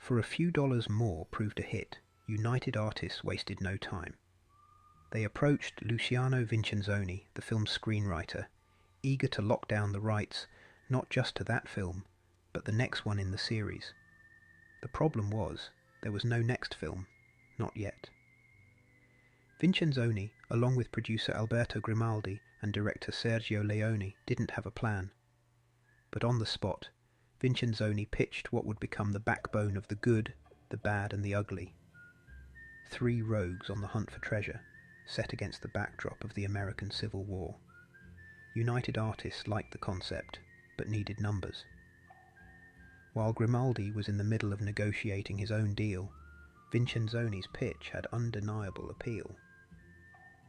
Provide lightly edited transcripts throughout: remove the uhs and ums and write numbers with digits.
For a few dollars more proved a hit, United Artists wasted no time. They approached Luciano Vincenzoni, the film's screenwriter, eager to lock down the rights not just to that film, but the next one in the series. The problem was, there was no next film, not yet. Vincenzoni, along with producer Alberto Grimaldi and director Sergio Leone, didn't have a plan. But on the spot, Vincenzoni pitched what would become the backbone of The Good, the Bad and the Ugly. 3 rogues on the hunt for treasure, set against the backdrop of the American Civil War. United Artists liked the concept, but needed numbers. While Grimaldi was in the middle of negotiating his own deal, Vincenzoni's pitch had undeniable appeal.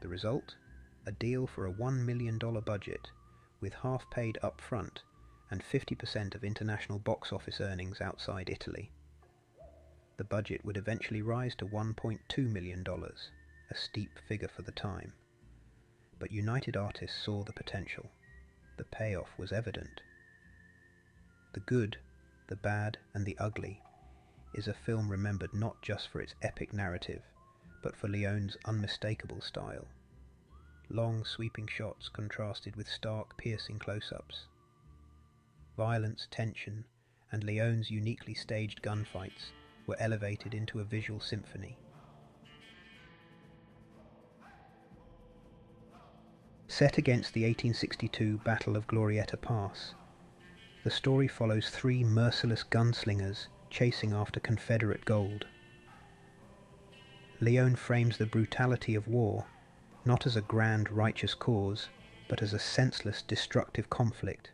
The result? A deal for a $1 million budget, with half paid up front and 50% of international box office earnings outside Italy. The budget would eventually rise to $1.2 million, a steep figure for the time. But United Artists saw the potential. The payoff was evident. The Good, the Bad and the Ugly is a film remembered not just for its epic narrative, but for Leone's unmistakable style. Long sweeping shots contrasted with stark, piercing close-ups. Violence, tension, and Leone's uniquely staged gunfights were elevated into a visual symphony. Set against the 1862 Battle of Glorieta Pass, the story follows 3 merciless gunslingers chasing after Confederate gold. Leone frames the brutality of war not as a grand righteous cause, but as a senseless, destructive conflict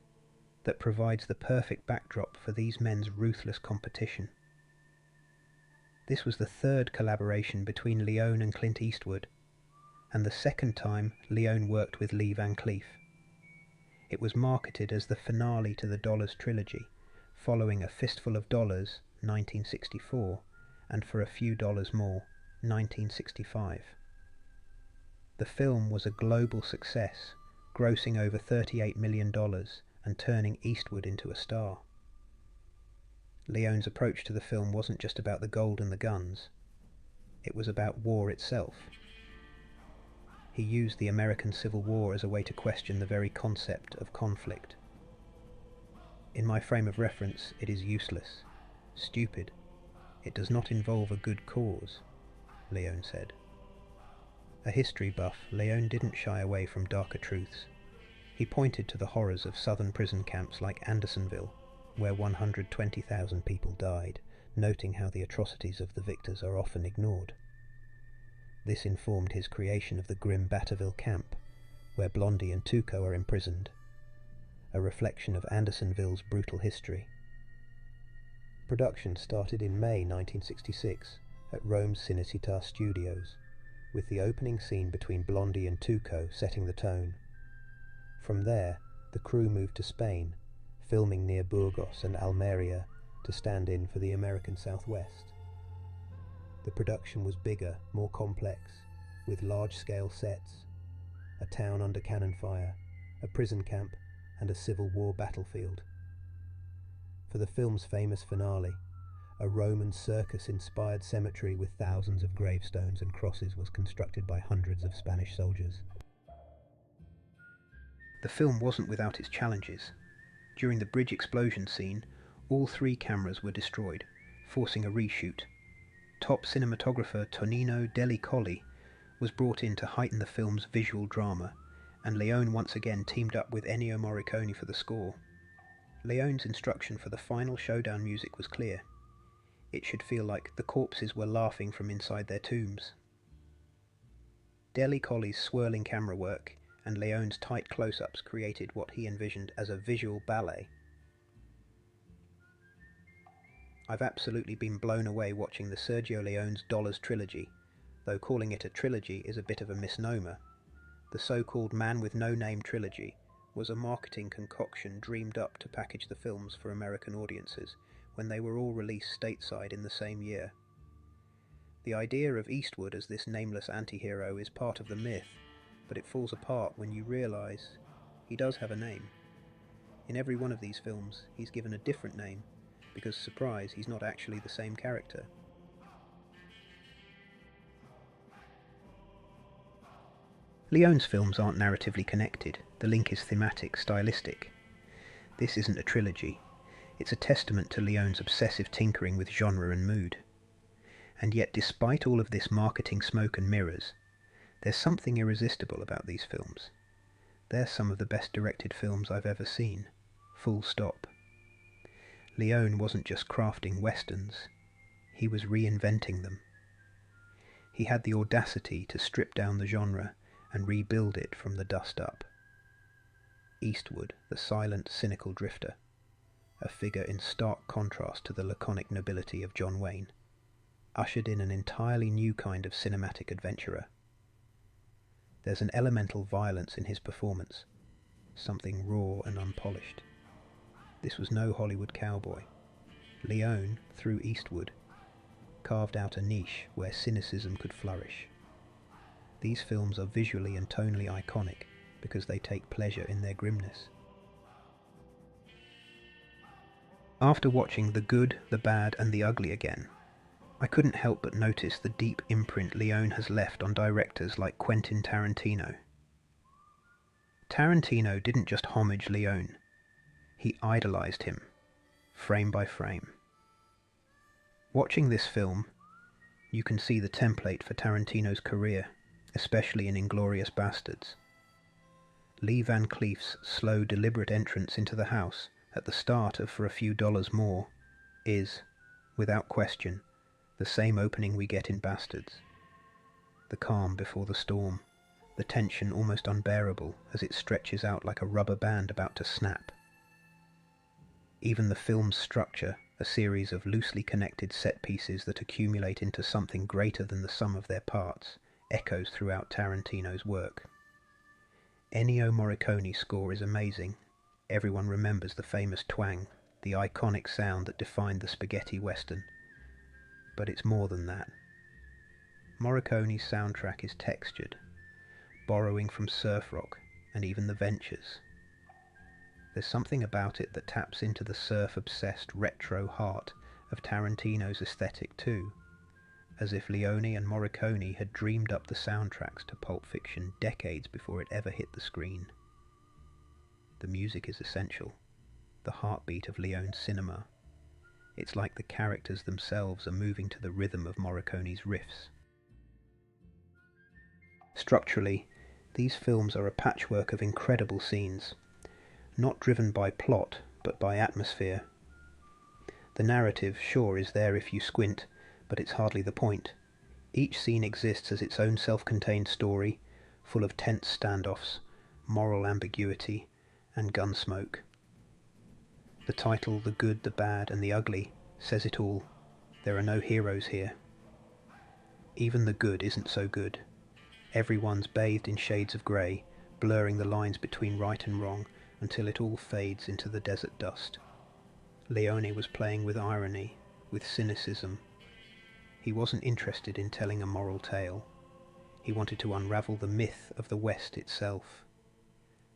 that provides the perfect backdrop for these men's ruthless competition. This was the 3rd collaboration between Leone and Clint Eastwood, and the 2nd time Leone worked with Lee Van Cleef. It was marketed as the finale to the Dollars trilogy, following A Fistful of Dollars, 1964, and For a Few Dollars More, 1965. The film was a global success, grossing over $38 million and turning Eastwood into a star. Leone's approach to the film wasn't just about the gold and the guns. It was about war itself. He used the American Civil War as a way to question the very concept of conflict. In my frame of reference, it is useless, stupid. It does not involve a good cause, Leone said. A history buff, Leone didn't shy away from darker truths. He pointed to the horrors of southern prison camps like Andersonville, where 120,000 people died, noting how the atrocities of the victors are often ignored. This informed his creation of the grim Batterville camp, where Blondie and Tuco are imprisoned, a reflection of Andersonville's brutal history. Production started in May 1966 at Rome's Cinecittà Studios, with the opening scene between Blondie and Tuco setting the tone. From there, the crew moved to Spain, filming near Burgos and Almeria to stand in for the American Southwest. The production was bigger, more complex, with large-scale sets, a town under cannon fire, a prison camp, and a Civil War battlefield. For the film's famous finale, a Roman circus-inspired cemetery with thousands of gravestones and crosses was constructed by hundreds of Spanish soldiers. The film wasn't without its challenges. During the bridge explosion scene, all 3 cameras were destroyed, forcing a reshoot. Top cinematographer Tonino Delli-Colli was brought in to heighten the film's visual drama, and Leone once again teamed up with Ennio Morricone for the score. Leone's instruction for the final showdown music was clear. It should feel like the corpses were laughing from inside their tombs. Delli-Colli's swirling camera work and Leone's tight close-ups created what he envisioned as a visual ballet. I've absolutely been blown away watching the Sergio Leone's Dollars trilogy, though calling it a trilogy is a bit of a misnomer. The so-called Man with No Name trilogy was a marketing concoction dreamed up to package the films for American audiences when they were all released stateside in the same year. The idea of Eastwood as this nameless anti-hero is part of the myth, but it falls apart when you realise he does have a name. In every one of these films, he's given a different name, because, surprise, he's not actually the same character. Leone's films aren't narratively connected. The link is thematic, stylistic. This isn't a trilogy. It's a testament to Leone's obsessive tinkering with genre and mood. And yet, despite all of this marketing smoke and mirrors, there's something irresistible about these films. They're some of the best directed films I've ever seen. Full stop. Leone wasn't just crafting westerns, he was reinventing them. He had the audacity to strip down the genre and rebuild it from the dust up. Eastwood, the silent, cynical drifter, a figure in stark contrast to the laconic nobility of John Wayne, ushered in an entirely new kind of cinematic adventurer. There's an elemental violence in his performance, something raw and unpolished. This was no Hollywood cowboy. Leone, through Eastwood, carved out a niche where cynicism could flourish. These films are visually and tonally iconic because they take pleasure in their grimness. After watching The Good, the Bad and the Ugly again, I couldn't help but notice the deep imprint Leone has left on directors like Quentin Tarantino. Tarantino didn't just homage Leone, he idolized him, frame by frame. Watching this film, you can see the template for Tarantino's career, especially in Inglourious Basterds. Lee Van Cleef's slow, deliberate entrance into the house at the start of For a Few Dollars More is, without question, the same opening we get in Bastards. The calm before the storm, the tension almost unbearable as it stretches out like a rubber band about to snap. Even the film's structure, a series of loosely connected set pieces that accumulate into something greater than the sum of their parts, echoes throughout Tarantino's work. Ennio Morricone's score is amazing. Everyone remembers the famous twang, the iconic sound that defined the spaghetti western. But it's more than that. Morricone's soundtrack is textured, borrowing from surf rock and even the Ventures. There's something about it that taps into the surf-obsessed retro heart of Tarantino's aesthetic too, as if Leone and Morricone had dreamed up the soundtracks to Pulp Fiction decades before it ever hit the screen. The music is essential, the heartbeat of Leone's cinema. It's like the characters themselves are moving to the rhythm of Morricone's riffs. Structurally, these films are a patchwork of incredible scenes, not driven by plot, but by atmosphere. The narrative, sure, is there if you squint, but it's hardly the point. Each scene exists as its own self-contained story, full of tense standoffs, moral ambiguity, and gun smoke. The title, The Good, the Bad, and the Ugly, says it all. There are no heroes here. Even the good isn't so good. Everyone's bathed in shades of grey, blurring the lines between right and wrong until it all fades into the desert dust. Leone was playing with irony, with cynicism. He wasn't interested in telling a moral tale. He wanted to unravel the myth of the West itself.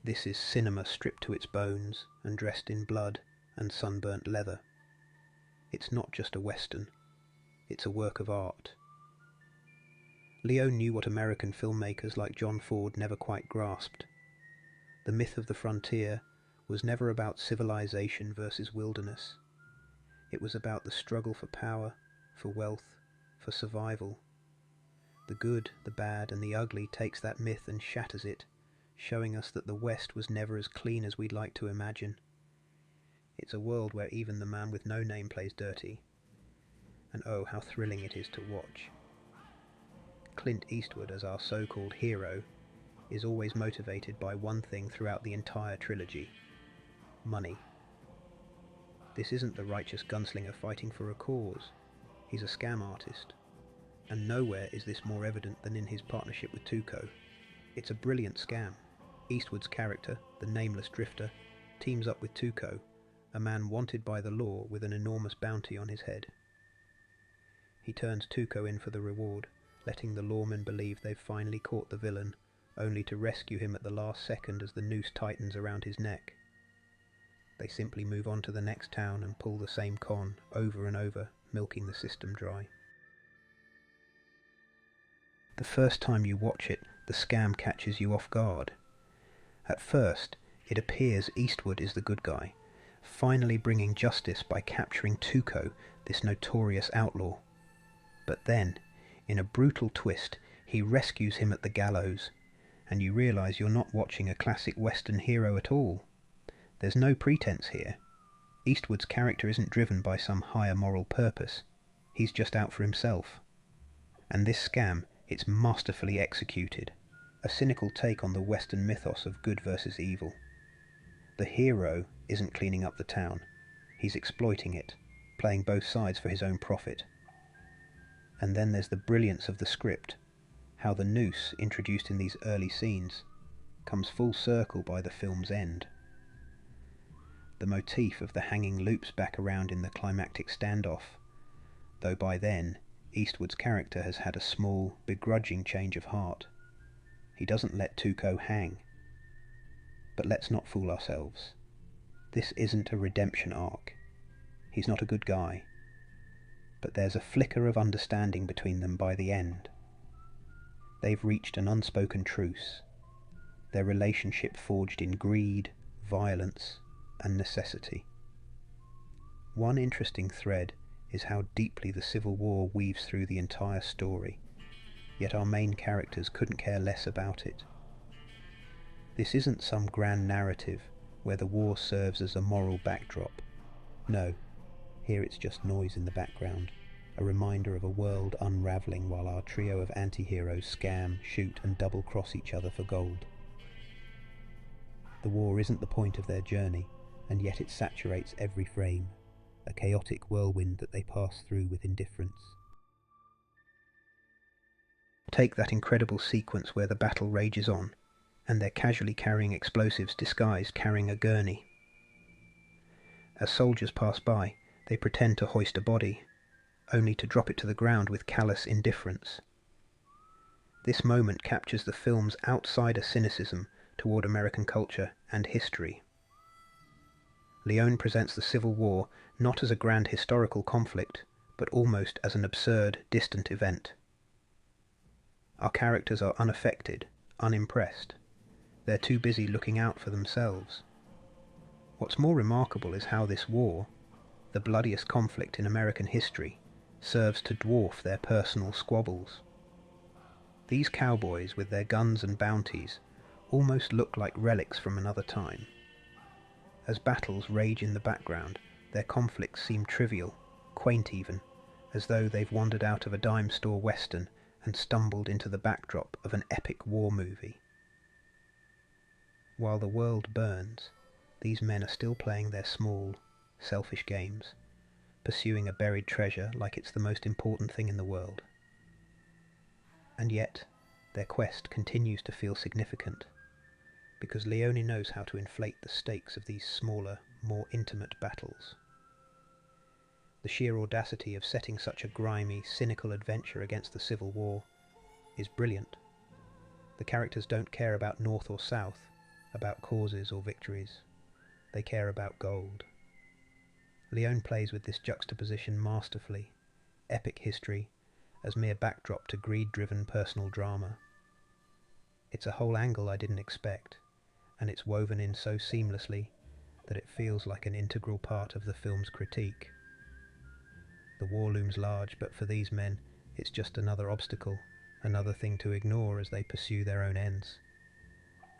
This is cinema stripped to its bones and dressed in blood and sunburnt leather. It's not just a Western. It's a work of art. Leone knew what American filmmakers like John Ford never quite grasped. The myth of the frontier was never about civilization versus wilderness. It was about the struggle for power, for wealth, for survival. The Good, the Bad, and the Ugly takes that myth and shatters it, showing us that the West was never as clean as we'd like to imagine. It's a world where even the man with no name plays dirty. And oh, how thrilling it is to watch. Clint Eastwood, as our so-called hero, is always motivated by one thing throughout the entire trilogy: money. This isn't the righteous gunslinger fighting for a cause. He's a scam artist. And nowhere is this more evident than in his partnership with Tuco. It's a brilliant scam. Eastwood's character, the nameless drifter, teams up with Tuco, a man wanted by the law with an enormous bounty on his head. He turns Tuco in for the reward, letting the lawmen believe they've finally caught the villain, only to rescue him at the last second as the noose tightens around his neck. They simply move on to the next town and pull the same con over and over, milking the system dry. The first time you watch it, the scam catches you off guard. At first, it appears Eastwood is the good guy, finally bringing justice by capturing Tuco, this notorious outlaw. But then, in a brutal twist, he rescues him at the gallows, and you realise you're not watching a classic Western hero at all. There's no pretense here. Eastwood's character isn't driven by some higher moral purpose. He's just out for himself. And this scam, it's masterfully executed. A cynical take on the Western mythos of good versus evil. The hero isn't cleaning up the town. He's exploiting it, playing both sides for his own profit. And then there's the brilliance of the script, how the noose, introduced in these early scenes, comes full circle by the film's end. The motif of the hanging loops back around in the climactic standoff, though by then Eastwood's character has had a small, begrudging change of heart. He doesn't let Tuco hang. But let's not fool ourselves. This isn't a redemption arc. He's not a good guy. But there's a flicker of understanding between them by the end. They've reached an unspoken truce, their relationship forged in greed, violence, and necessity. One interesting thread is how deeply the Civil War weaves through the entire story, yet our main characters couldn't care less about it. This isn't some grand narrative where the war serves as a moral backdrop. No, here it's just noise in the background, a reminder of a world unravelling while our trio of anti-heroes scam, shoot and double-cross each other for gold. The war isn't the point of their journey, and yet it saturates every frame, a chaotic whirlwind that they pass through with indifference. Take that incredible sequence where the battle rages on, and they're casually carrying explosives disguised carrying a gurney. As soldiers pass by, they pretend to hoist a body, only to drop it to the ground with callous indifference. This moment captures the film's outsider cynicism toward American culture and history. Leone presents the Civil War not as a grand historical conflict, but almost as an absurd, distant event. Our characters are unaffected, unimpressed. They're too busy looking out for themselves. What's more remarkable is how this war, the bloodiest conflict in American history, serves to dwarf their personal squabbles. These cowboys, with their guns and bounties, almost look like relics from another time. As battles rage in the background, their conflicts seem trivial, quaint even, as though they've wandered out of a dime store western and stumbled into the backdrop of an epic war movie. While the world burns, these men are still playing their small, selfish games, pursuing a buried treasure like it's the most important thing in the world. And yet, their quest continues to feel significant, because Leone knows how to inflate the stakes of these smaller, more intimate battles. The sheer audacity of setting such a grimy, cynical adventure against the Civil War is brilliant. The characters don't care about North or South, about causes or victories. They care about gold. Leone plays with this juxtaposition masterfully, epic history as mere backdrop to greed-driven personal drama. It's a whole angle I didn't expect, and it's woven in so seamlessly that it feels like an integral part of the film's critique. The war looms large, but for these men it's just another obstacle, another thing to ignore as they pursue their own ends.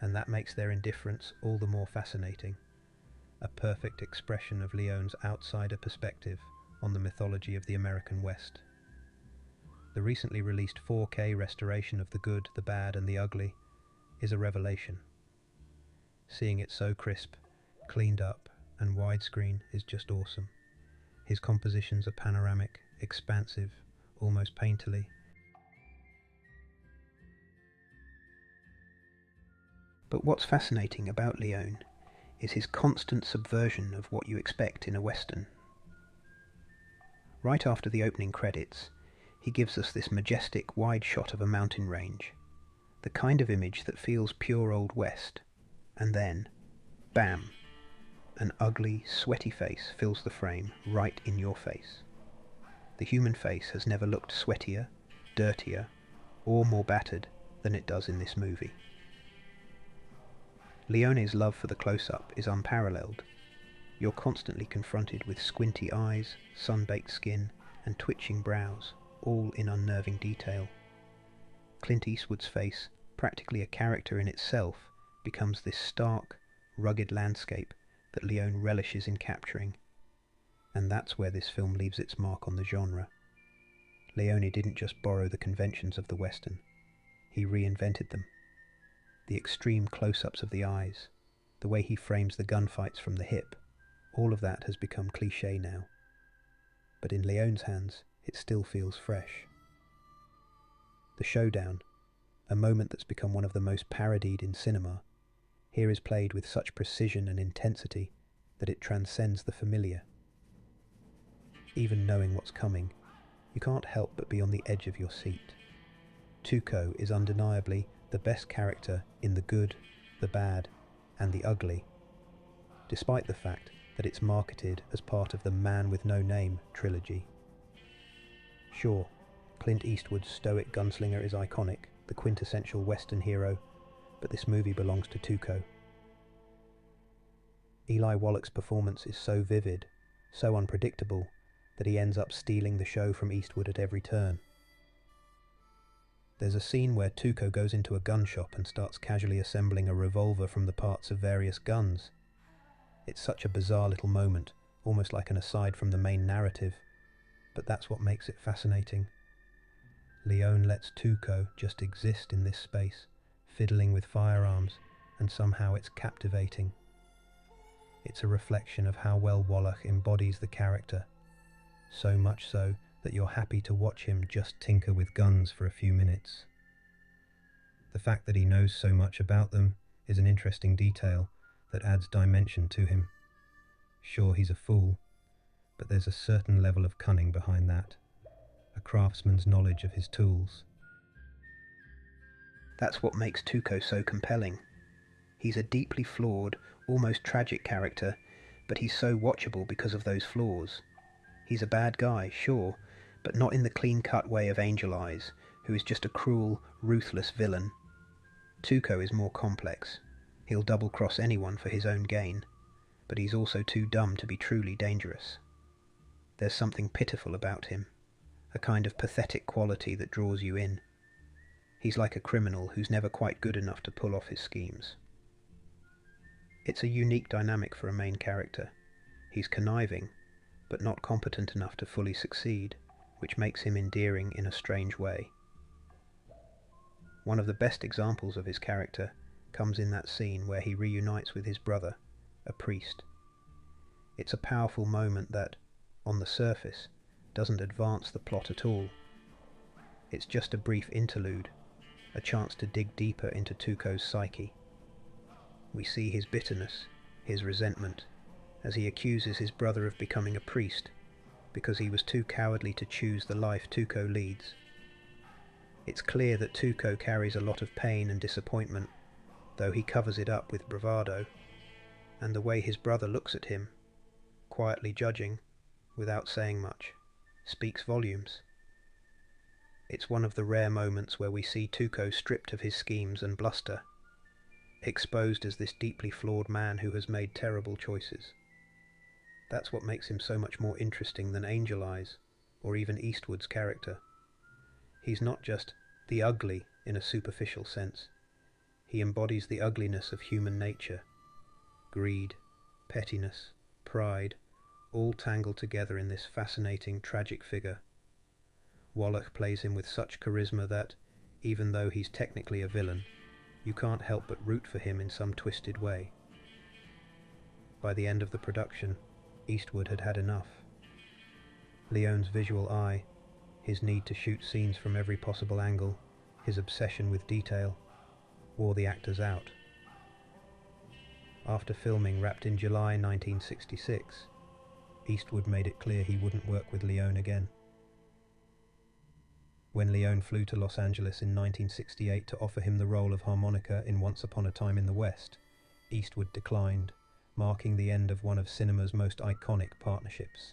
And that makes their indifference all the more fascinating, a perfect expression of Leone's outsider perspective on the mythology of the American West. The recently released 4K restoration of The Good, the Bad and the Ugly is a revelation. Seeing it so crisp, cleaned up and widescreen is just awesome. His compositions are panoramic, expansive, almost painterly. But what's fascinating about Leone is his constant subversion of what you expect in a Western. Right after the opening credits, he gives us this majestic wide shot of a mountain range, the kind of image that feels pure Old West, and then, bam, An ugly, sweaty face fills the frame, right in your face. The human face has never looked sweatier, dirtier, or more battered than it does in this movie. Leone's love for the close-up is unparalleled. You're constantly confronted with squinty eyes, sun-baked skin, and twitching brows, all in unnerving detail. Clint Eastwood's face, practically a character in itself, becomes this stark, rugged landscape that Leone relishes in capturing. And that's where this film leaves its mark on the genre. Leone didn't just borrow the conventions of the Western, he reinvented them. The extreme close-ups of the eyes, the way he frames the gunfights from the hip, all of that has become cliché now. But in Leone's hands, it still feels fresh. The showdown, a moment that's become one of the most parodied in cinema, here is played with such precision and intensity that it transcends the familiar. Even knowing what's coming, you can't help but be on the edge of your seat. Tuco is undeniably the best character in the good, the bad, and the ugly, despite the fact that it's marketed as part of the Man with No Name trilogy. Sure, Clint Eastwood's stoic gunslinger is iconic, the quintessential Western hero, but this movie belongs to Tuco. Eli Wallach's performance is so vivid, so unpredictable, that he ends up stealing the show from Eastwood at every turn. There's a scene where Tuco goes into a gun shop and starts casually assembling a revolver from the parts of various guns. It's such a bizarre little moment, almost like an aside from the main narrative, but that's what makes it fascinating. Leone lets Tuco just exist in this space, fiddling with firearms, and somehow it's captivating. It's a reflection of how well Wallach embodies the character, so much so that you're happy to watch him just tinker with guns for a few minutes. The fact that he knows so much about them is an interesting detail that adds dimension to him. Sure, he's a fool, but there's a certain level of cunning behind that, a craftsman's knowledge of his tools. That's what makes Tuco so compelling. He's a deeply flawed, almost tragic character, but he's so watchable because of those flaws. He's a bad guy, sure, but not in the clean-cut way of Angel Eyes, who is just a cruel, ruthless villain. Tuco is more complex. He'll double-cross anyone for his own gain, but he's also too dumb to be truly dangerous. There's something pitiful about him, a kind of pathetic quality that draws you in. He's like a criminal who's never quite good enough to pull off his schemes. It's a unique dynamic for a main character. He's conniving, but not competent enough to fully succeed, which makes him endearing in a strange way. One of the best examples of his character comes in that scene where he reunites with his brother, a priest. It's a powerful moment that, on the surface, doesn't advance the plot at all. It's just a brief interlude, a chance to dig deeper into Tuco's psyche. We see his bitterness, his resentment, as he accuses his brother of becoming a priest because he was too cowardly to choose the life Tuco leads. It's clear that Tuco carries a lot of pain and disappointment, though he covers it up with bravado, and the way his brother looks at him, quietly judging, without saying much, speaks volumes. It's one of the rare moments where we see Tuco stripped of his schemes and bluster, exposed as this deeply flawed man who has made terrible choices. That's what makes him so much more interesting than Angel Eyes, or even Eastwood's character. He's not just the ugly in a superficial sense. He embodies the ugliness of human nature. Greed, pettiness, pride, all tangled together in this fascinating, tragic figure. Wallach plays him with such charisma that, even though he's technically a villain, you can't help but root for him in some twisted way. By the end of the production, Eastwood had had enough. Leone's visual eye, his need to shoot scenes from every possible angle, his obsession with detail, wore the actors out. After filming wrapped in July 1966, Eastwood made it clear he wouldn't work with Leone again. When Leone flew to Los Angeles in 1968 to offer him the role of harmonica in Once Upon a Time in the West, Eastwood declined, marking the end of one of cinema's most iconic partnerships.